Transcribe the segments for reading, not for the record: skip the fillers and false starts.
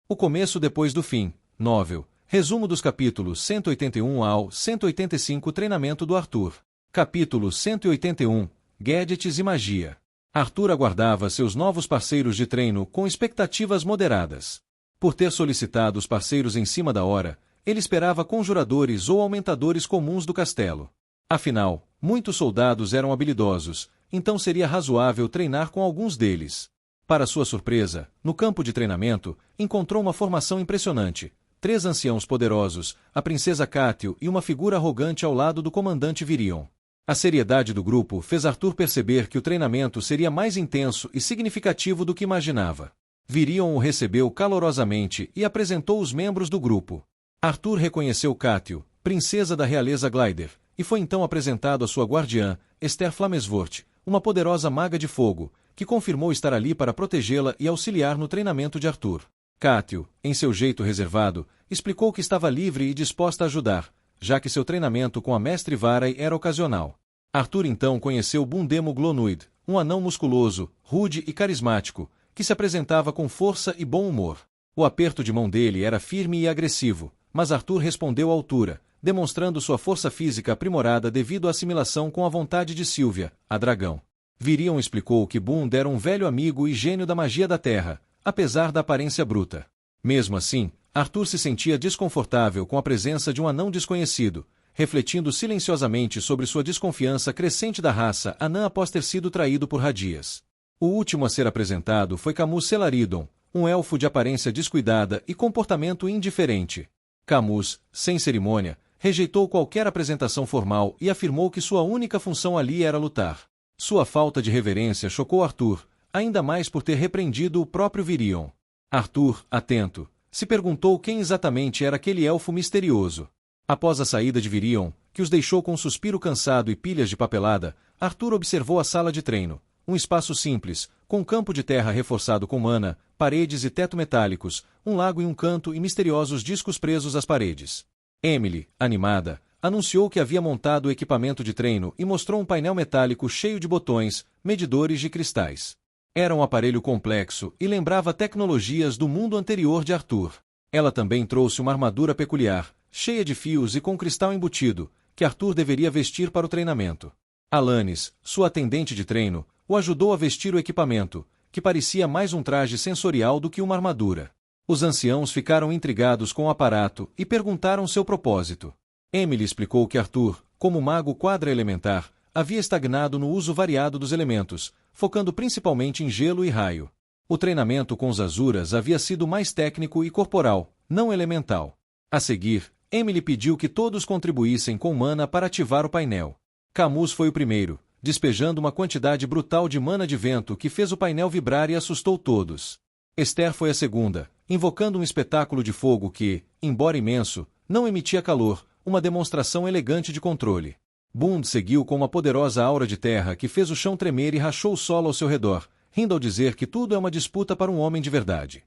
O começo depois do fim. Novel. Resumo dos capítulos 181 ao 185. Treinamento do Arthur. Capítulo 181. Gadgets e magia. Arthur aguardava seus novos parceiros de treino com expectativas moderadas. Por ter solicitado os parceiros em cima da hora, ele esperava conjuradores ou aumentadores comuns do castelo. Afinal, muitos soldados eram habilidosos, então seria razoável treinar com alguns deles. Para sua surpresa, no campo de treinamento, encontrou uma formação impressionante. 3 anciãos poderosos, a princesa Cátio e uma figura arrogante ao lado do comandante Virion. A seriedade do grupo fez Arthur perceber que o treinamento seria mais intenso e significativo do que imaginava. Virion o recebeu calorosamente e apresentou os membros do grupo. Arthur reconheceu Cátio, princesa da realeza Glider, e foi então apresentado à sua guardiã, Esther Flamesvort, uma poderosa maga de fogo, que confirmou estar ali para protegê-la e auxiliar no treinamento de Arthur. Cátio, em seu jeito reservado, explicou que estava livre e disposta a ajudar, já que seu treinamento com a mestre Varai era ocasional. Arthur então conheceu Bundemo Glonuid, um anão musculoso, rude e carismático, que se apresentava com força e bom humor. O aperto de mão dele era firme e agressivo, mas Arthur respondeu à altura, demonstrando sua força física aprimorada devido à assimilação com a vontade de Sylvia, a dragão. Virion explicou que Bund era um velho amigo e gênio da magia da terra, apesar da aparência bruta. Mesmo assim, Arthur se sentia desconfortável com a presença de um anão desconhecido, refletindo silenciosamente sobre sua desconfiança crescente da raça anã após ter sido traído por Radias. O último a ser apresentado foi Camus Selaridon, um elfo de aparência descuidada e comportamento indiferente. Camus, sem cerimônia, rejeitou qualquer apresentação formal e afirmou que sua única função ali era lutar. Sua falta de reverência chocou Arthur, ainda mais por ter repreendido o próprio Virion. Arthur, atento, se perguntou quem exatamente era aquele elfo misterioso. Após a saída de Virion, que os deixou com um suspiro cansado e pilhas de papelada, Arthur observou a sala de treino, um espaço simples, com um campo de terra reforçado com mana, paredes e teto metálicos, um lago em um canto e misteriosos discos presos às paredes. Emily, animada, anunciou que havia montado o equipamento de treino e mostrou um painel metálico cheio de botões, medidores de cristais. Era um aparelho complexo e lembrava tecnologias do mundo anterior de Arthur. Ela também trouxe uma armadura peculiar, cheia de fios e com cristal embutido, que Arthur deveria vestir para o treinamento. Alanis, sua atendente de treino, o ajudou a vestir o equipamento, que parecia mais um traje sensorial do que uma armadura. Os anciãos ficaram intrigados com o aparato e perguntaram seu propósito. Emily explicou que Arthur, como mago quadra-elementar, havia estagnado no uso variado dos elementos, focando principalmente em gelo e raio. O treinamento com os Azuras havia sido mais técnico e corporal, não elemental. A seguir, Emily pediu que todos contribuíssem com mana para ativar o painel. Camus foi o primeiro, despejando uma quantidade brutal de mana de vento que fez o painel vibrar e assustou todos. Esther foi a segunda, invocando um espetáculo de fogo que, embora imenso, não emitia calor, uma demonstração elegante de controle. Bund seguiu com uma poderosa aura de terra que fez o chão tremer e rachou o solo ao seu redor, rindo ao dizer que tudo é uma disputa para um homem de verdade.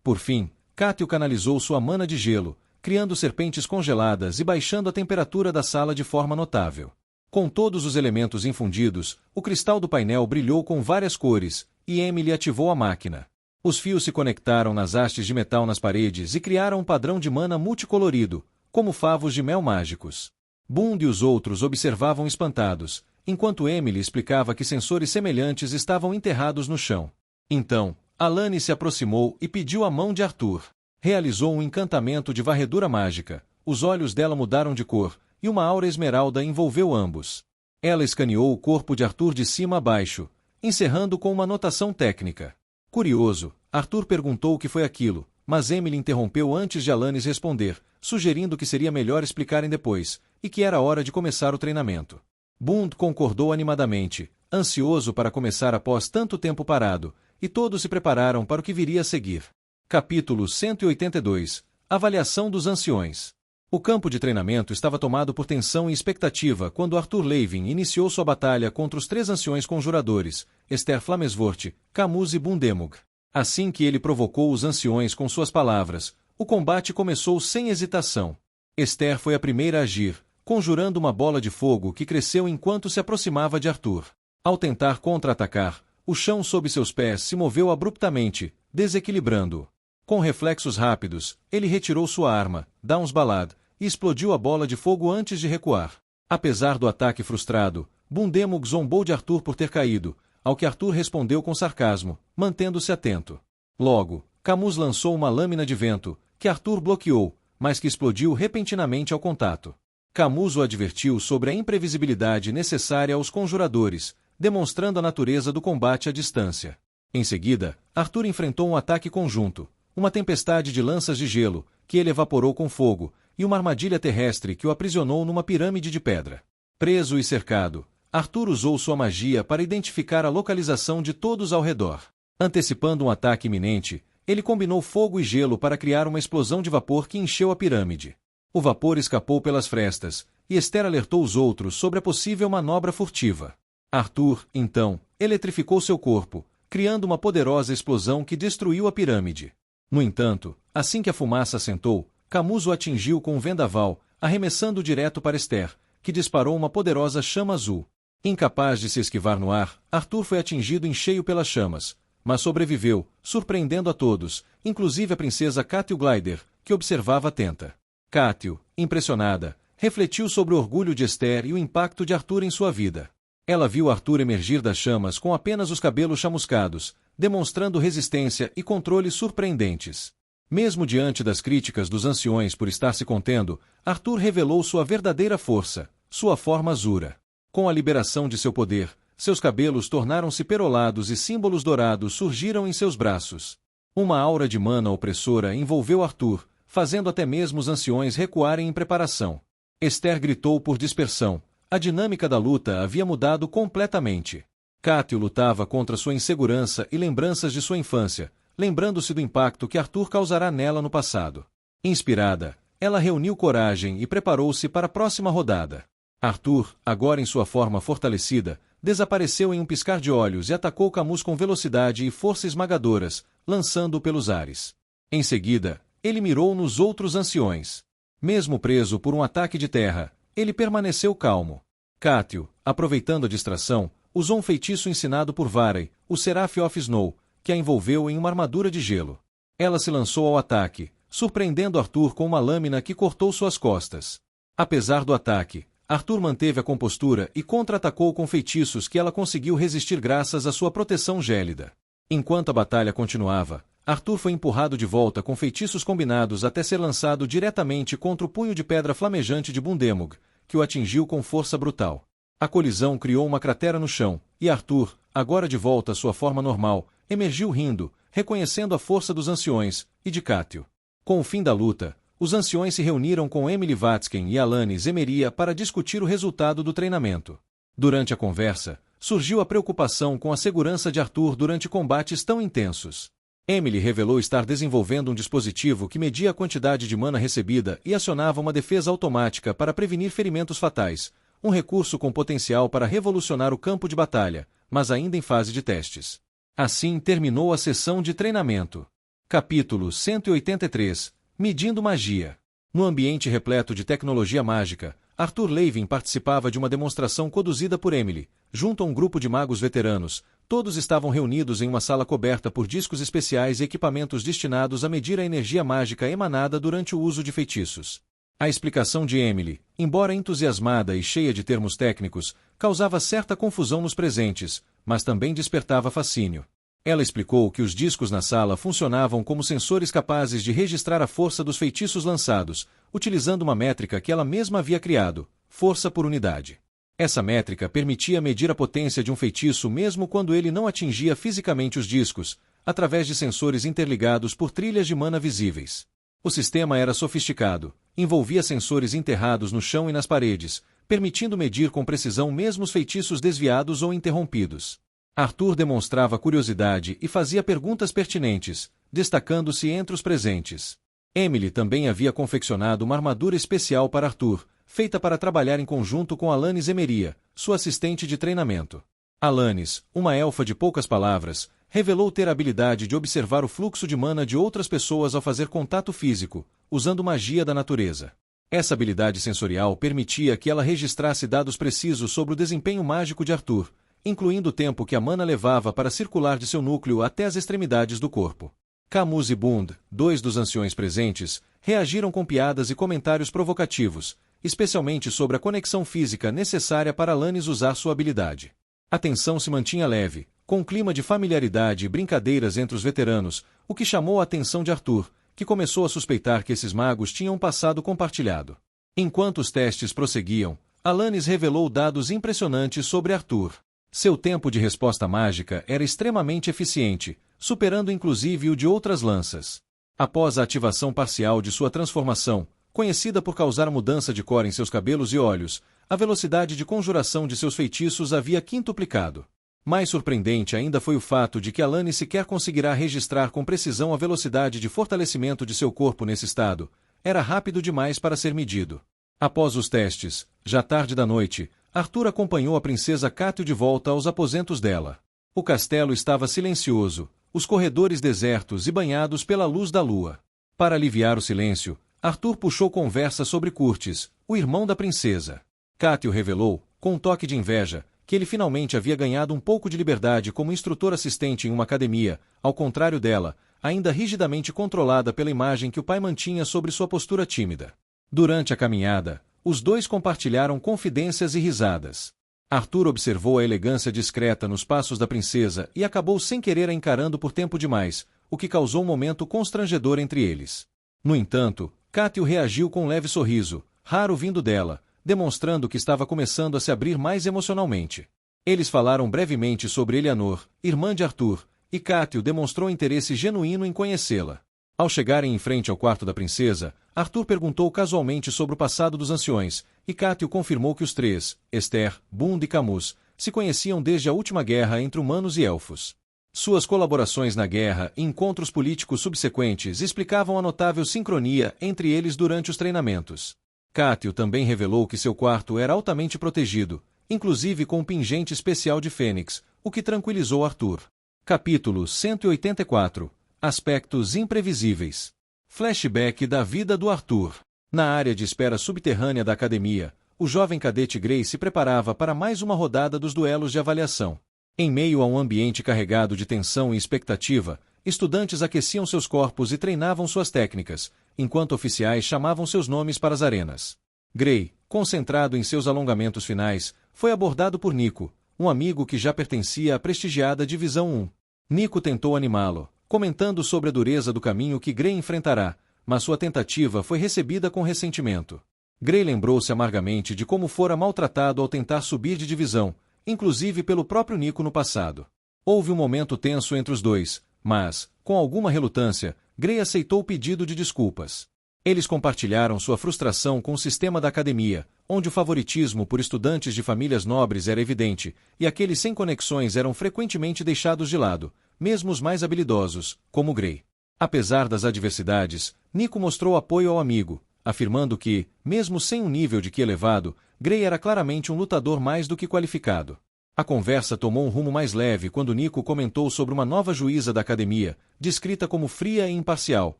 Por fim, Cátio canalizou sua mana de gelo, criando serpentes congeladas e baixando a temperatura da sala de forma notável. Com todos os elementos infundidos, o cristal do painel brilhou com várias cores, e Emily ativou a máquina. Os fios se conectaram nas hastes de metal nas paredes e criaram um padrão de mana multicolorido, como favos de mel mágicos. Bund e os outros observavam espantados, enquanto Emily explicava que sensores semelhantes estavam enterrados no chão. Então, Alanis se aproximou e pediu a mão de Arthur. Realizou um encantamento de varredura mágica, os olhos dela mudaram de cor, e uma aura esmeralda envolveu ambos. Ela escaneou o corpo de Arthur de cima a baixo, encerrando com uma notação técnica. Curioso, Arthur perguntou o que foi aquilo, mas Emily interrompeu antes de Alanis responder, sugerindo que seria melhor explicarem depois, e que era hora de começar o treinamento. Bund concordou animadamente, ansioso para começar após tanto tempo parado, e todos se prepararam para o que viria a seguir. Capítulo 182 – Avaliação dos Anciões. O campo de treinamento estava tomado por tensão e expectativa quando Arthur Levin iniciou sua batalha contra os 3 anciões conjuradores, Esther Flamesvort, Camus e Bundemog. Assim que ele provocou os anciões com suas palavras, o combate começou sem hesitação. Esther foi a primeira a agir, conjurando uma bola de fogo que cresceu enquanto se aproximava de Arthur. Ao tentar contra-atacar, o chão sob seus pés se moveu abruptamente, desequilibrando-o. Com reflexos rápidos, ele retirou sua arma, Downsballad, e explodiu a bola de fogo antes de recuar. Apesar do ataque frustrado, Bundemog zombou de Arthur por ter caído, ao que Arthur respondeu com sarcasmo, mantendo-se atento. Logo, Camus lançou uma lâmina de vento, que Arthur bloqueou, mas que explodiu repentinamente ao contato. Camus o advertiu sobre a imprevisibilidade necessária aos conjuradores, demonstrando a natureza do combate à distância. Em seguida, Arthur enfrentou um ataque conjunto, uma tempestade de lanças de gelo, que ele evaporou com fogo, e uma armadilha terrestre que o aprisionou numa pirâmide de pedra. Preso e cercado, Arthur usou sua magia para identificar a localização de todos ao redor. Antecipando um ataque iminente, ele combinou fogo e gelo para criar uma explosão de vapor que encheu a pirâmide. O vapor escapou pelas frestas, e Esther alertou os outros sobre a possível manobra furtiva. Arthur, então, eletrificou seu corpo, criando uma poderosa explosão que destruiu a pirâmide. No entanto, assim que a fumaça assentou, Camus o atingiu com um vendaval, arremessando direto para Esther, que disparou uma poderosa chama azul. Incapaz de se esquivar no ar, Arthur foi atingido em cheio pelas chamas, mas sobreviveu, surpreendendo a todos, inclusive a princesa Cátil Glider, que observava atenta. Cátil, impressionada, refletiu sobre o orgulho de Esther e o impacto de Arthur em sua vida. Ela viu Arthur emergir das chamas com apenas os cabelos chamuscados, demonstrando resistência e controle surpreendentes. Mesmo diante das críticas dos anciões por estar se contendo, Arthur revelou sua verdadeira força, sua forma Azura. Com a liberação de seu poder, seus cabelos tornaram-se perolados e símbolos dourados surgiram em seus braços. Uma aura de mana opressora envolveu Arthur, fazendo até mesmo os anciões recuarem em preparação. Esther gritou por dispersão. A dinâmica da luta havia mudado completamente. Cátil lutava contra sua insegurança e lembranças de sua infância, lembrando-se do impacto que Arthur causará nela no passado. Inspirada, ela reuniu coragem e preparou-se para a próxima rodada. Arthur, agora em sua forma fortalecida, desapareceu em um piscar de olhos e atacou Camus com velocidade e força esmagadoras, lançando-o pelos ares. Em seguida, ele mirou nos outros anciões. Mesmo preso por um ataque de terra, ele permaneceu calmo. Cátil, aproveitando a distração, usou um feitiço ensinado por Varey, o Seraph of Snow, que a envolveu em uma armadura de gelo. Ela se lançou ao ataque, surpreendendo Arthur com uma lâmina que cortou suas costas. Apesar do ataque, Arthur manteve a compostura e contra-atacou com feitiços que ela conseguiu resistir graças à sua proteção gélida. Enquanto a batalha continuava, Arthur foi empurrado de volta com feitiços combinados até ser lançado diretamente contra o punho de pedra flamejante de Bundemog, que o atingiu com força brutal. A colisão criou uma cratera no chão, e Arthur, agora de volta à sua forma normal, emergiu rindo, reconhecendo a força dos anciões, e de Cátil. Com o fim da luta, os anciões se reuniram com Emily Watsken e Alanis Emeria para discutir o resultado do treinamento. Durante a conversa, surgiu a preocupação com a segurança de Arthur durante combates tão intensos. Emily revelou estar desenvolvendo um dispositivo que media a quantidade de mana recebida e acionava uma defesa automática para prevenir ferimentos fatais, um recurso com potencial para revolucionar o campo de batalha, mas ainda em fase de testes. Assim terminou a sessão de treinamento. Capítulo 183 – Medindo magia. No ambiente repleto de tecnologia mágica, Arthur Levin participava de uma demonstração conduzida por Emily, junto a um grupo de magos veteranos. Todos estavam reunidos em uma sala coberta por discos especiais e equipamentos destinados a medir a energia mágica emanada durante o uso de feitiços. A explicação de Emily, embora entusiasmada e cheia de termos técnicos, causava certa confusão nos presentes, mas também despertava fascínio. Ela explicou que os discos na sala funcionavam como sensores capazes de registrar a força dos feitiços lançados, utilizando uma métrica que ela mesma havia criado, força por unidade. Essa métrica permitia medir a potência de um feitiço mesmo quando ele não atingia fisicamente os discos, através de sensores interligados por trilhas de mana visíveis. O sistema era sofisticado, envolvia sensores enterrados no chão e nas paredes, permitindo medir com precisão mesmo os feitiços desviados ou interrompidos. Arthur demonstrava curiosidade e fazia perguntas pertinentes, destacando-se entre os presentes. Emily também havia confeccionado uma armadura especial para Arthur, feita para trabalhar em conjunto com Alanis Emeria, sua assistente de treinamento. Alanis, uma elfa de poucas palavras, revelou ter a habilidade de observar o fluxo de mana de outras pessoas ao fazer contato físico, usando magia da natureza. Essa habilidade sensorial permitia que ela registrasse dados precisos sobre o desempenho mágico de Arthur, incluindo o tempo que a mana levava para circular de seu núcleo até as extremidades do corpo. Camus e Bund, dois dos anciões presentes, reagiram com piadas e comentários provocativos, especialmente sobre a conexão física necessária para Alanis usar sua habilidade. A tensão se mantinha leve, com um clima de familiaridade e brincadeiras entre os veteranos, o que chamou a atenção de Arthur, que começou a suspeitar que esses magos tinham um passado compartilhado. Enquanto os testes prosseguiam, Alanis revelou dados impressionantes sobre Arthur. Seu tempo de resposta mágica era extremamente eficiente, superando inclusive o de outras lanças. Após a ativação parcial de sua transformação, conhecida por causar mudança de cor em seus cabelos e olhos, a velocidade de conjuração de seus feitiços havia quintuplicado. Mais surpreendente ainda foi o fato de que Alanis sequer conseguirá registrar com precisão a velocidade de fortalecimento de seu corpo nesse estado. Era rápido demais para ser medido. Após os testes, já tarde da noite, Arthur acompanhou a princesa Cáthio de volta aos aposentos dela. O castelo estava silencioso, os corredores desertos e banhados pela luz da lua. Para aliviar o silêncio, Arthur puxou conversa sobre Curtis, o irmão da princesa. Cáthio revelou, com um toque de inveja, que ele finalmente havia ganhado um pouco de liberdade como instrutor assistente em uma academia, ao contrário dela, ainda rigidamente controlada pela imagem que o pai mantinha sobre sua postura tímida. Durante a caminhada, os dois compartilharam confidências e risadas. Arthur observou a elegância discreta nos passos da princesa e acabou sem querer a encarando por tempo demais, o que causou um momento constrangedor entre eles. No entanto, Cáthio reagiu com um leve sorriso, raro vindo dela, demonstrando que estava começando a se abrir mais emocionalmente. Eles falaram brevemente sobre Eleanor, irmã de Arthur, e Cáthio demonstrou interesse genuíno em conhecê-la. Ao chegarem em frente ao quarto da princesa, Arthur perguntou casualmente sobre o passado dos anciões, e Cáthio confirmou que os três, Esther, Bund e Camus, se conheciam desde a última guerra entre humanos e elfos. Suas colaborações na guerra e encontros políticos subsequentes explicavam a notável sincronia entre eles durante os treinamentos. Cáthio também revelou que seu quarto era altamente protegido, inclusive com um pingente especial de fênix, o que tranquilizou Arthur. Capítulo 184 – Aspectos imprevisíveis. Flashback da vida do Arthur. Na área de espera subterrânea da academia, o jovem cadete Gray se preparava para mais uma rodada dos duelos de avaliação. Em meio a um ambiente carregado de tensão e expectativa, estudantes aqueciam seus corpos e treinavam suas técnicas, enquanto oficiais chamavam seus nomes para as arenas. Gray, concentrado em seus alongamentos finais, foi abordado por Nico, um amigo que já pertencia à prestigiada Divisão 1. Nico tentou animá-lo, comentando sobre a dureza do caminho que Gray enfrentará, mas sua tentativa foi recebida com ressentimento. Gray lembrou-se amargamente de como fora maltratado ao tentar subir de divisão, inclusive pelo próprio Nico no passado. Houve um momento tenso entre os dois, mas, com alguma relutância, Gray aceitou o pedido de desculpas. Eles compartilharam sua frustração com o sistema da academia, onde o favoritismo por estudantes de famílias nobres era evidente, e aqueles sem conexões eram frequentemente deixados de lado, mesmo os mais habilidosos, como Gray. Apesar das adversidades, Nico mostrou apoio ao amigo, afirmando que, mesmo sem um nível de ki elevado, Gray era claramente um lutador mais do que qualificado. A conversa tomou um rumo mais leve quando Nico comentou sobre uma nova juíza da academia, descrita como fria e imparcial,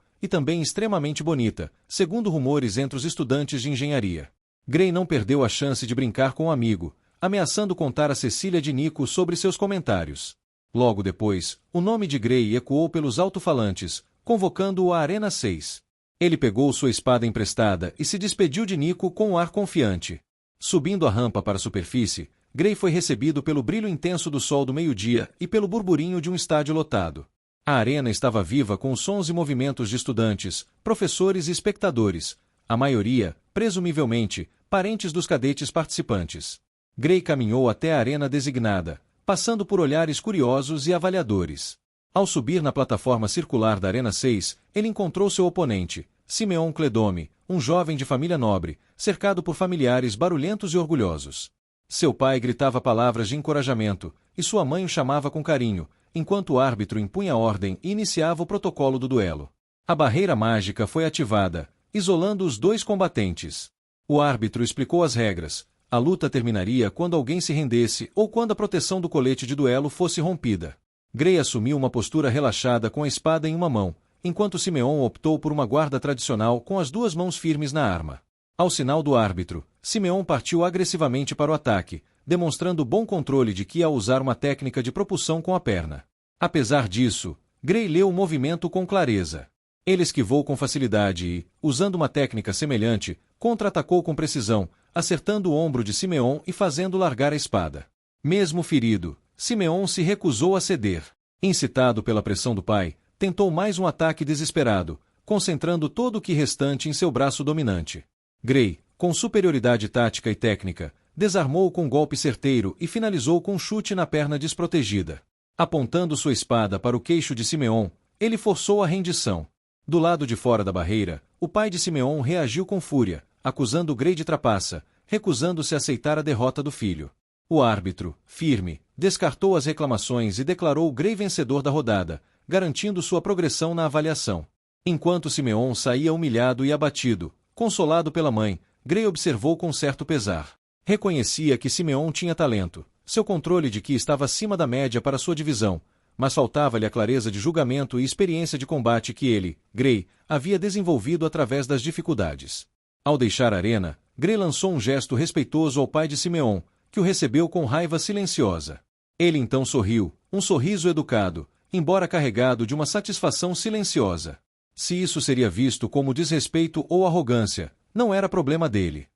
e também extremamente bonita, segundo rumores entre os estudantes de engenharia. Gray não perdeu a chance de brincar com o amigo, ameaçando contar a Cecília de Nico sobre seus comentários. Logo depois, o nome de Gray ecoou pelos alto-falantes, convocando-o à Arena 6. Ele pegou sua espada emprestada e se despediu de Nico com um ar confiante. Subindo a rampa para a superfície, Gray foi recebido pelo brilho intenso do sol do meio-dia e pelo burburinho de um estádio lotado. A arena estava viva com os sons e movimentos de estudantes, professores e espectadores, a maioria, presumivelmente, parentes dos cadetes participantes. Gray caminhou até a arena designada, passando por olhares curiosos e avaliadores. Ao subir na plataforma circular da Arena 6, ele encontrou seu oponente, Simeon Cledome, um jovem de família nobre, cercado por familiares barulhentos e orgulhosos. Seu pai gritava palavras de encorajamento, e sua mãe o chamava com carinho, enquanto o árbitro impunha a ordem e iniciava o protocolo do duelo. A barreira mágica foi ativada, isolando os dois combatentes. O árbitro explicou as regras. A luta terminaria quando alguém se rendesse ou quando a proteção do colete de duelo fosse rompida. Gray assumiu uma postura relaxada com a espada em uma mão, enquanto Simeon optou por uma guarda tradicional com as duas mãos firmes na arma. Ao sinal do árbitro, Simeon partiu agressivamente para o ataque, demonstrando bom controle de ki ao usar uma técnica de propulsão com a perna. Apesar disso, Gray leu o movimento com clareza. Ele esquivou com facilidade e, usando uma técnica semelhante, contra-atacou com precisão, acertando o ombro de Simeon e fazendo largar a espada. Mesmo ferido, Simeon se recusou a ceder. Incitado pela pressão do pai, tentou mais um ataque desesperado, concentrando todo o que restante em seu braço dominante. Gray, com superioridade tática e técnica, desarmou com um golpe certeiro e finalizou com um chute na perna desprotegida. Apontando sua espada para o queixo de Simeon, ele forçou a rendição. Do lado de fora da barreira, o pai de Simeon reagiu com fúria, acusando Gray de trapaça, recusando-se a aceitar a derrota do filho. O árbitro, firme, descartou as reclamações e declarou Gray vencedor da rodada, garantindo sua progressão na avaliação. Enquanto Simeon saía humilhado e abatido, consolado pela mãe, Gray observou com certo pesar. Reconhecia que Simeon tinha talento, seu controle de ki estava acima da média para sua divisão, mas faltava-lhe a clareza de julgamento e experiência de combate que ele, Gray, havia desenvolvido através das dificuldades. Ao deixar a arena, Gray lançou um gesto respeitoso ao pai de Simeon, que o recebeu com raiva silenciosa. Ele então sorriu, um sorriso educado, embora carregado de uma satisfação silenciosa. Se isso seria visto como desrespeito ou arrogância, não era problema dele.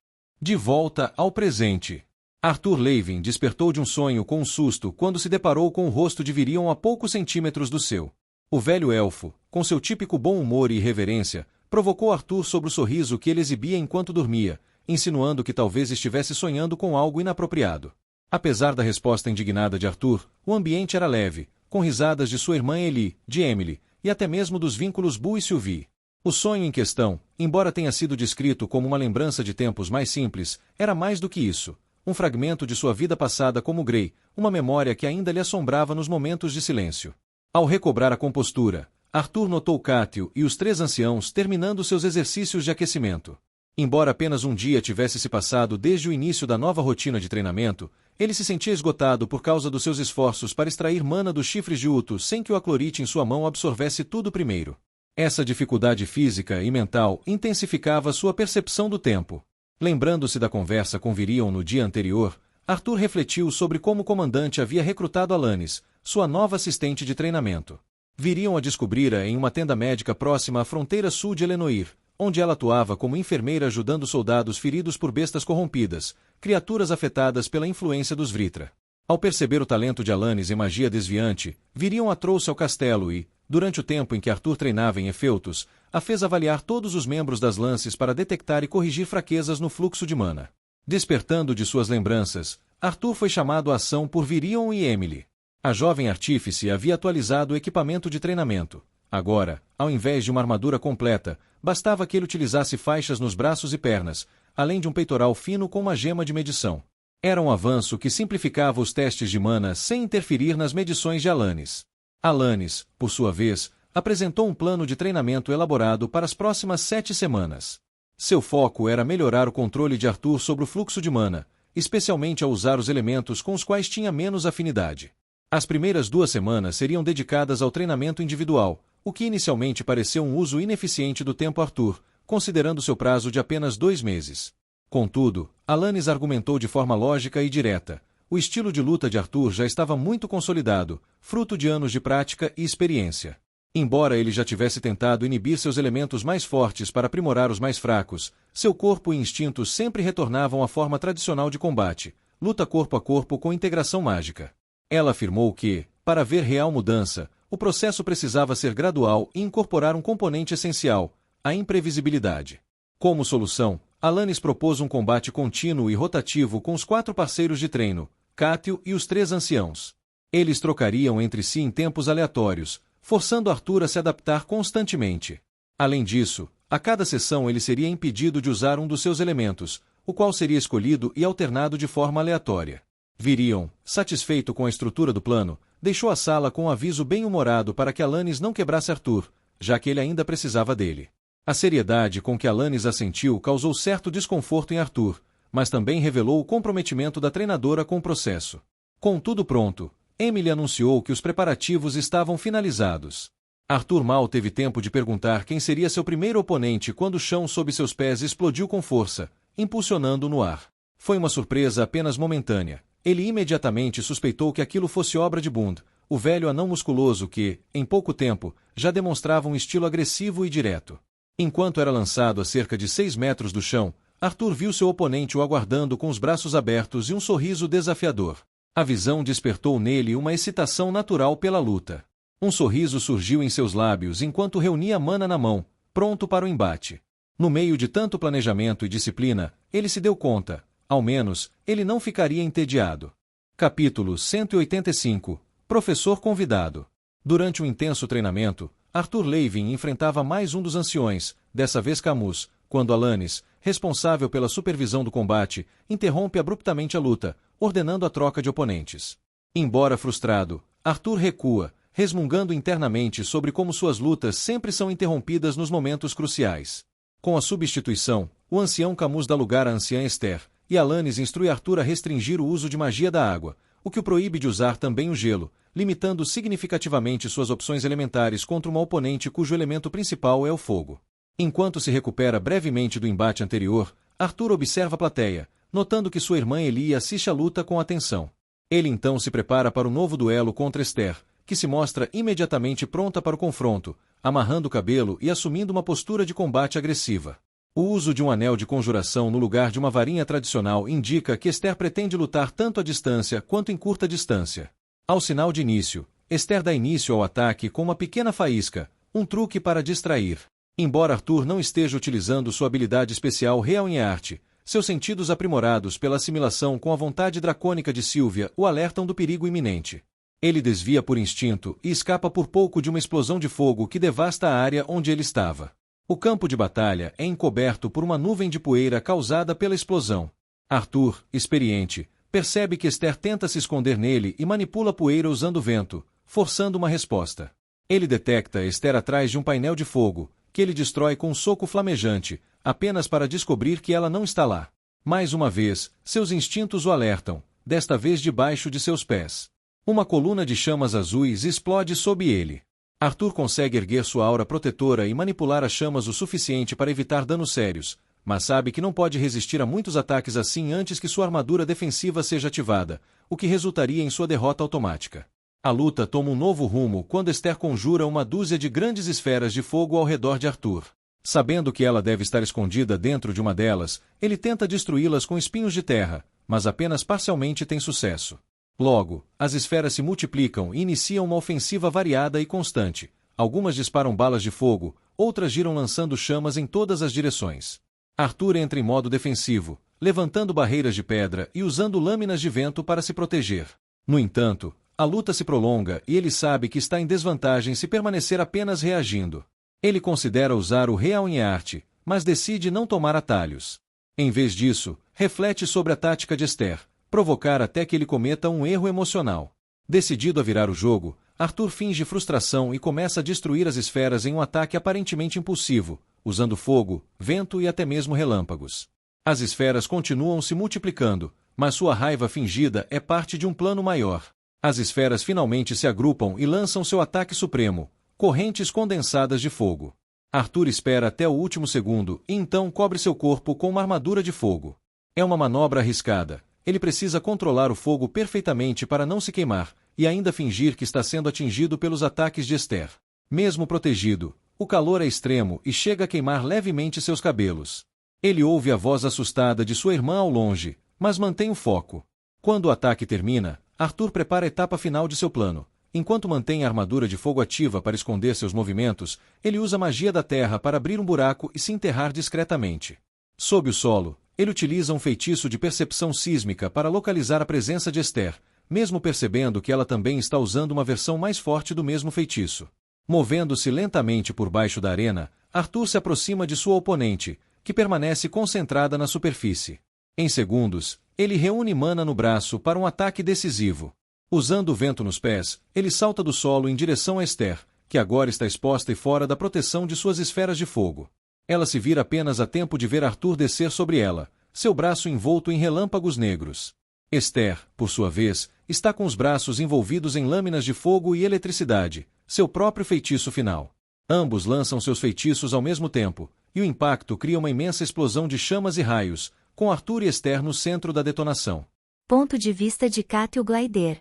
De volta ao presente. Arthur Levin despertou de um sonho com um susto quando se deparou com o rosto de Virion a poucos centímetros do seu. O velho elfo, com seu típico bom humor e irreverência, provocou Arthur sobre o sorriso que ele exibia enquanto dormia, insinuando que talvez estivesse sonhando com algo inapropriado. Apesar da resposta indignada de Arthur, o ambiente era leve, com risadas de sua irmã Ellie, de Emily, e até mesmo dos vínculos Boo e Sylvie. O sonho em questão, embora tenha sido descrito como uma lembrança de tempos mais simples, era mais do que isso. Um fragmento de sua vida passada como Gray, uma memória que ainda lhe assombrava nos momentos de silêncio. Ao recobrar a compostura, Arthur notou Cátio e os três anciãos terminando seus exercícios de aquecimento. Embora apenas um dia tivesse se passado desde o início da nova rotina de treinamento, ele se sentia esgotado por causa dos seus esforços para extrair mana dos chifres de Uto sem que o aclorite em sua mão absorvesse tudo primeiro. Essa dificuldade física e mental intensificava sua percepção do tempo. Lembrando-se da conversa com Virion no dia anterior, Arthur refletiu sobre como o comandante havia recrutado Alanis, sua nova assistente de treinamento. Virion a descobrira em uma tenda médica próxima à fronteira sul de Elenoir, onde ela atuava como enfermeira ajudando soldados feridos por bestas corrompidas, criaturas afetadas pela influência dos Vritra. Ao perceber o talento de Alanis em magia desviante, Virion a trouxe ao castelo e, durante o tempo em que Arthur treinava em Efeutos, a fez avaliar todos os membros das lances para detectar e corrigir fraquezas no fluxo de mana. Despertando de suas lembranças, Arthur foi chamado à ação por Virion e Emily. A jovem artífice havia atualizado o equipamento de treinamento. Agora, ao invés de uma armadura completa, bastava que ele utilizasse faixas nos braços e pernas, além de um peitoral fino com uma gema de medição. Era um avanço que simplificava os testes de mana sem interferir nas medições de Alanis. Alanis, por sua vez, apresentou um plano de treinamento elaborado para as próximas 7 semanas. Seu foco era melhorar o controle de Arthur sobre o fluxo de mana, especialmente ao usar os elementos com os quais tinha menos afinidade. As primeiras 2 semanas seriam dedicadas ao treinamento individual, o que inicialmente pareceu um uso ineficiente do tempo Arthur, considerando seu prazo de apenas 2 meses. Contudo, Alanis argumentou de forma lógica e direta. O estilo de luta de Arthur já estava muito consolidado, fruto de anos de prática e experiência. Embora ele já tivesse tentado inibir seus elementos mais fortes para aprimorar os mais fracos, seu corpo e instintos sempre retornavam à forma tradicional de combate, luta corpo a corpo com integração mágica. Ela afirmou que, para haver real mudança, o processo precisava ser gradual e incorporar um componente essencial, a imprevisibilidade. Como solução, Alanis propôs um combate contínuo e rotativo com os 4 parceiros de treino, Cátio e os 3 anciãos. Eles trocariam entre si em tempos aleatórios, forçando Arthur a se adaptar constantemente. Além disso, a cada sessão ele seria impedido de usar um dos seus elementos, o qual seria escolhido e alternado de forma aleatória. Virion, satisfeito com a estrutura do plano, deixou a sala com um aviso bem-humorado para que Alanis não quebrasse Arthur, já que ele ainda precisava dele. A seriedade com que Alanis assentiu causou certo desconforto em Arthur, mas também revelou o comprometimento da treinadora com o processo. Com tudo pronto, Emily anunciou que os preparativos estavam finalizados. Arthur mal teve tempo de perguntar quem seria seu primeiro oponente quando o chão sob seus pés explodiu com força, impulsionando-o no ar. Foi uma surpresa apenas momentânea. Ele imediatamente suspeitou que aquilo fosse obra de Bund, o velho anão musculoso que, em pouco tempo, já demonstrava um estilo agressivo e direto. Enquanto era lançado a cerca de 6 metros do chão, Arthur viu seu oponente o aguardando com os braços abertos e um sorriso desafiador. A visão despertou nele uma excitação natural pela luta. Um sorriso surgiu em seus lábios enquanto reunia a mana na mão, pronto para o embate. No meio de tanto planejamento e disciplina, ele se deu conta, ao menos, ele não ficaria entediado. Capítulo 185 – Professor convidado. Durante um intenso treinamento, Arthur Levin enfrentava mais um dos anciões, dessa vez Camus, quando Alanis, responsável pela supervisão do combate, interrompe abruptamente a luta, ordenando a troca de oponentes. Embora frustrado, Arthur recua, resmungando internamente sobre como suas lutas sempre são interrompidas nos momentos cruciais. Com a substituição, o ancião Camus dá lugar à anciã Esther, e Alanis instrui Arthur a restringir o uso de magia da água, o que o proíbe de usar também o gelo, limitando significativamente suas opções elementares contra uma oponente cujo elemento principal é o fogo. Enquanto se recupera brevemente do embate anterior, Arthur observa a plateia, notando que sua irmã Eli assiste à luta com atenção. Ele então se prepara para o novo duelo contra Esther, que se mostra imediatamente pronta para o confronto, amarrando o cabelo e assumindo uma postura de combate agressiva. O uso de um anel de conjuração no lugar de uma varinha tradicional indica que Esther pretende lutar tanto à distância quanto em curta distância. Ao sinal de início, Esther dá início ao ataque com uma pequena faísca, um truque para distrair. Embora Arthur não esteja utilizando sua habilidade especial real em arte, seus sentidos aprimorados pela assimilação com a vontade dracônica de Sylvia o alertam do perigo iminente. Ele desvia por instinto e escapa por pouco de uma explosão de fogo que devasta a área onde ele estava. O campo de batalha é encoberto por uma nuvem de poeira causada pela explosão. Arthur, experiente, percebe que Esther tenta se esconder nele e manipula a poeira usando o vento, forçando uma resposta. Ele detecta Esther atrás de um painel de fogo, que ele destrói com um soco flamejante, apenas para descobrir que ela não está lá. Mais uma vez, seus instintos o alertam, desta vez debaixo de seus pés. Uma coluna de chamas azuis explode sob ele. Arthur consegue erguer sua aura protetora e manipular as chamas o suficiente para evitar danos sérios, mas sabe que não pode resistir a muitos ataques assim antes que sua armadura defensiva seja ativada, o que resultaria em sua derrota automática. A luta toma um novo rumo quando Esther conjura uma dúzia de grandes esferas de fogo ao redor de Arthur. Sabendo que ela deve estar escondida dentro de uma delas, ele tenta destruí-las com espinhos de terra, mas apenas parcialmente tem sucesso. Logo, as esferas se multiplicam e iniciam uma ofensiva variada e constante. Algumas disparam balas de fogo, outras giram lançando chamas em todas as direções. Arthur entra em modo defensivo, levantando barreiras de pedra e usando lâminas de vento para se proteger. No entanto, a luta se prolonga e ele sabe que está em desvantagem se permanecer apenas reagindo. Ele considera usar o real em arte, mas decide não tomar atalhos. Em vez disso, reflete sobre a tática de Esther, provocar até que ele cometa um erro emocional. Decidido a virar o jogo, Arthur finge frustração e começa a destruir as esferas em um ataque aparentemente impulsivo, usando fogo, vento e até mesmo relâmpagos. As esferas continuam se multiplicando, mas sua raiva fingida é parte de um plano maior. As esferas finalmente se agrupam e lançam seu ataque supremo, correntes condensadas de fogo. Arthur espera até o último segundo e então cobre seu corpo com uma armadura de fogo. É uma manobra arriscada. Ele precisa controlar o fogo perfeitamente para não se queimar, e ainda fingir que está sendo atingido pelos ataques de Esther. Mesmo protegido, o calor é extremo e chega a queimar levemente seus cabelos. Ele ouve a voz assustada de sua irmã ao longe, mas mantém o foco. Quando o ataque termina, Arthur prepara a etapa final de seu plano. Enquanto mantém a armadura de fogo ativa para esconder seus movimentos, ele usa a magia da terra para abrir um buraco e se enterrar discretamente. Sob o solo, ele utiliza um feitiço de percepção sísmica para localizar a presença de Esther, mesmo percebendo que ela também está usando uma versão mais forte do mesmo feitiço. Movendo-se lentamente por baixo da arena, Arthur se aproxima de sua oponente, que permanece concentrada na superfície. Em segundos, ele reúne mana no braço para um ataque decisivo. Usando o vento nos pés, ele salta do solo em direção a Esther, que agora está exposta e fora da proteção de suas esferas de fogo. Ela se vira apenas a tempo de ver Arthur descer sobre ela, seu braço envolto em relâmpagos negros. Esther, por sua vez, está com os braços envolvidos em lâminas de fogo e eletricidade, seu próprio feitiço final. Ambos lançam seus feitiços ao mesmo tempo, e o impacto cria uma imensa explosão de chamas e raios, com Arthur e Esther no centro da detonação. Ponto de vista de Cathal Glider.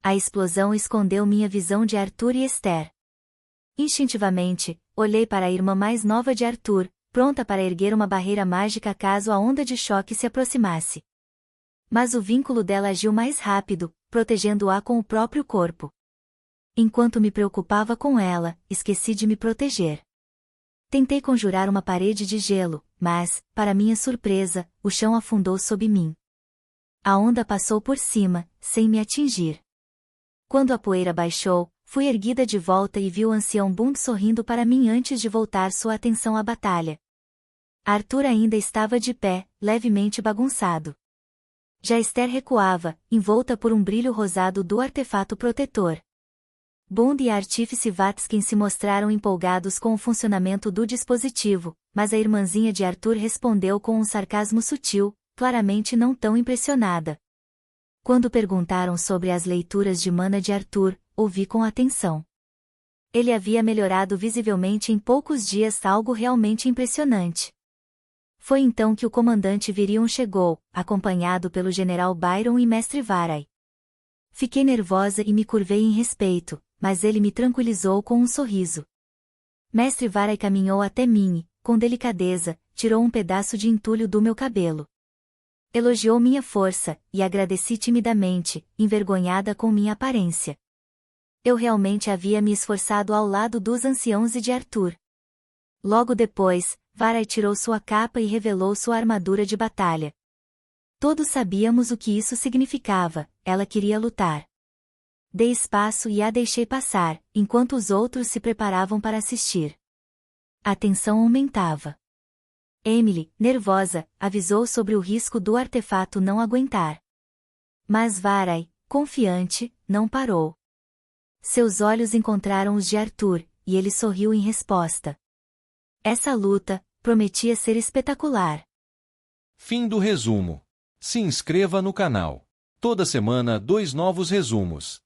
A explosão escondeu minha visão de Arthur e Esther. Instintivamente, olhei para a irmã mais nova de Arthur, pronta para erguer uma barreira mágica caso a onda de choque se aproximasse. Mas o vínculo dela agiu mais rápido, protegendo-a com o próprio corpo. Enquanto me preocupava com ela, esqueci de me proteger. Tentei conjurar uma parede de gelo, mas, para minha surpresa, o chão afundou sob mim. A onda passou por cima, sem me atingir. Quando a poeira baixou, fui erguida de volta e vi o ancião Bund sorrindo para mim antes de voltar sua atenção à batalha. Arthur ainda estava de pé, levemente bagunçado. Já Esther recuava, envolta por um brilho rosado do artefato protetor. Bond e a artífice Vatskin se mostraram empolgados com o funcionamento do dispositivo, mas a irmãzinha de Arthur respondeu com um sarcasmo sutil, claramente não tão impressionada. Quando perguntaram sobre as leituras de mana de Arthur, ouvi com atenção. Ele havia melhorado visivelmente em poucos dias, algo realmente impressionante. Foi então que o comandante Virion chegou, acompanhado pelo general Byron e mestre Varai. Fiquei nervosa e me curvei em respeito, mas ele me tranquilizou com um sorriso. Mestre Varai caminhou até mim e, com delicadeza, tirou um pedaço de entulho do meu cabelo. Elogiou minha força, e agradeci timidamente, envergonhada com minha aparência. Eu realmente havia me esforçado ao lado dos anciãos e de Arthur. Logo depois, Varai tirou sua capa e revelou sua armadura de batalha. Todos sabíamos o que isso significava, ela queria lutar. Dei espaço e a deixei passar, enquanto os outros se preparavam para assistir. A tensão aumentava. Emily, nervosa, avisou sobre o risco do artefato não aguentar. Mas Varai, confiante, não parou. Seus olhos encontraram os de Arthur, e ele sorriu em resposta. Essa luta prometia ser espetacular. Fim do resumo. Se inscreva no canal. Toda semana 2 novos resumos.